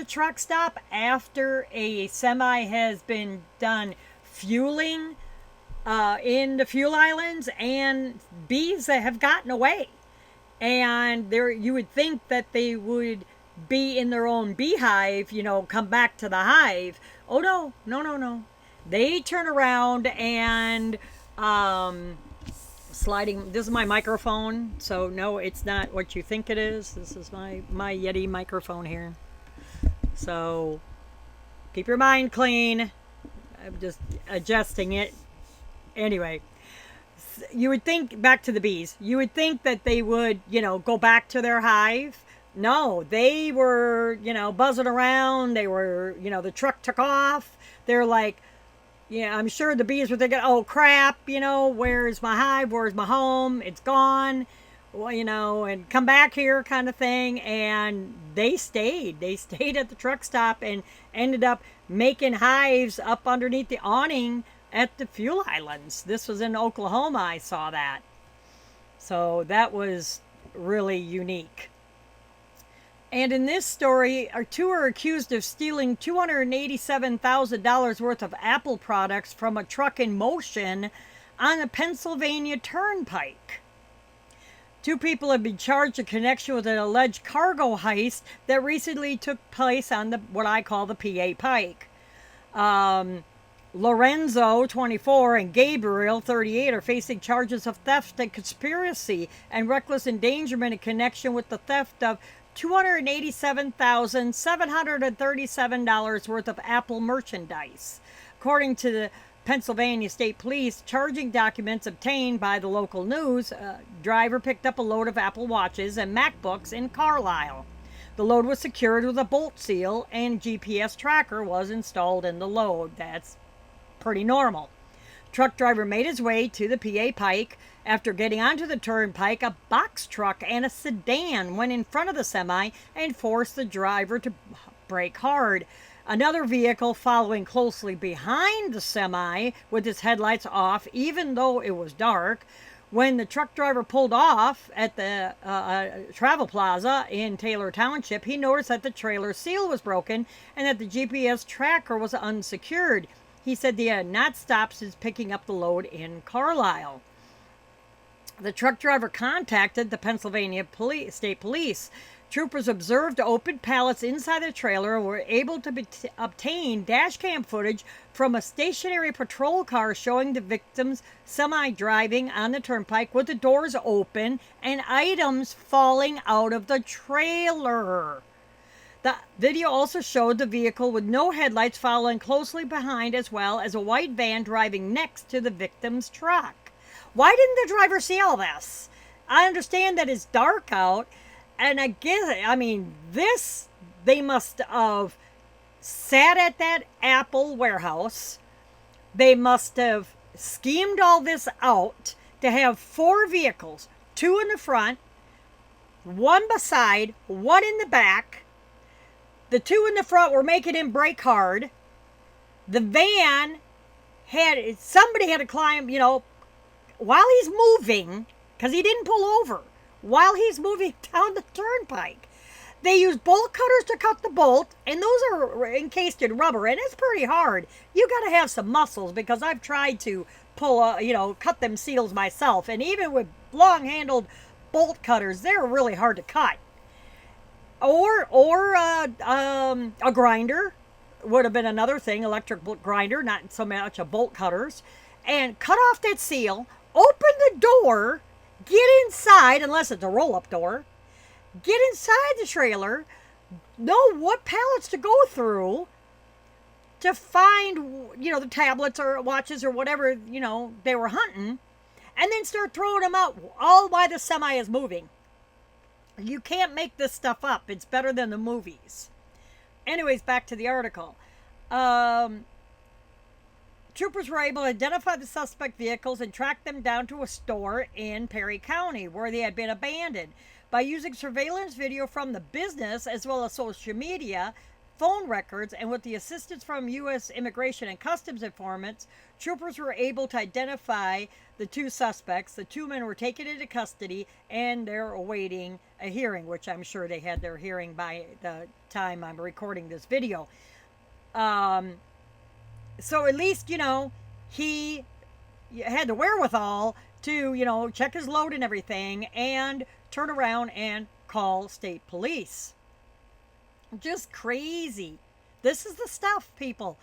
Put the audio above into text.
a truck stop after a semi has been done fueling in the fuel islands, and bees that have gotten away. And there, you would think that they would be in their own beehive, come back to the hive. Oh no, no, no, no. They turn around and sliding. This is my microphone, so no, it's not what you think it is. This is my Yeti microphone here. So keep your mind clean. I'm just adjusting it. Anyway, you would think, back to the bees, you would think that they would, go back to their hive. No, they were, buzzing around. They were, the truck took off. They're like, yeah, I'm sure the bees were thinking, oh crap, where's my hive? Where's my home? It's gone. Well, and come back here kind of thing. And they stayed. They stayed at the truck stop and ended up making hives up underneath the awning at the fuel islands. This was in Oklahoma. I saw that. So that was really unique. And in this story, two are accused of stealing $287,000 worth of Apple products from a truck in motion on the Pennsylvania Turnpike. Two people have been charged in connection with an alleged cargo heist that recently took place on what I call the PA Pike. Lorenzo, 24, and Gabriel, 38, are facing charges of theft and conspiracy and reckless endangerment in connection with the theft of $287,737 worth of Apple merchandise. According to the Pennsylvania State Police, charging documents obtained by the local news, driver picked up a load of Apple Watches and MacBooks in Carlisle. The load was secured with a bolt seal, and GPS tracker was installed in the load. That's pretty normal. Truck driver made his way to the PA Pike. After getting onto the turnpike, a box truck and a sedan went in front of the semi and forced the driver to brake hard. Another vehicle following closely behind the semi with its headlights off, even though it was dark. When the truck driver pulled off at the Travel Plaza in Taylor Township, he noticed that the trailer seal was broken and that the GPS tracker was unsecured. He said they had not stopped since picking up the load in Carlisle. The truck driver contacted the Pennsylvania State Police. Troopers observed open pallets inside the trailer and were able to obtain dash cam footage from a stationary patrol car showing the victims semi-driving on the turnpike with the doors open and items falling out of the trailer. The video also showed the vehicle with no headlights following closely behind, as well as a white van driving next to the victim's truck. Why didn't the driver see all this? I understand that it's dark out, and they must have sat at that Apple warehouse. They must have schemed all this out to have 4 vehicles, 2 in the front, 1 beside, 1 in the back. The 2 in the front were making him brake hard. The van somebody had to climb, while he's moving, because he didn't pull over, while he's moving down the turnpike. They use bolt cutters to cut the bolt, and those are encased in rubber, and it's pretty hard. You got to have some muscles, because I've tried to cut them seals myself, and even with long-handled bolt cutters, they're really hard to cut. Or a grinder would have been another thing, electric grinder, not so much a bolt cutters, and cut off that seal, open the door, get inside, unless it's a roll-up door, get inside the trailer, know what pallets to go through to find, the tablets or watches or whatever, they were hunting, and then start throwing them out all while the semi is moving. You can't make this stuff up. It's better than the movies. Anyways, back to the article. Troopers were able to identify the suspect vehicles and track them down to a store in Perry County where they had been abandoned. By using surveillance video from the business as well as social media, phone records, and with the assistance from U.S. Immigration and Customs informants, troopers were able to identify the two suspects. The two men were taken into custody, and they're awaiting a hearing, which I'm sure they had their hearing by the time I'm recording this video. So at least, he had the wherewithal to, check his load and everything and turn around and call state police. Just crazy. This is the stuff, people.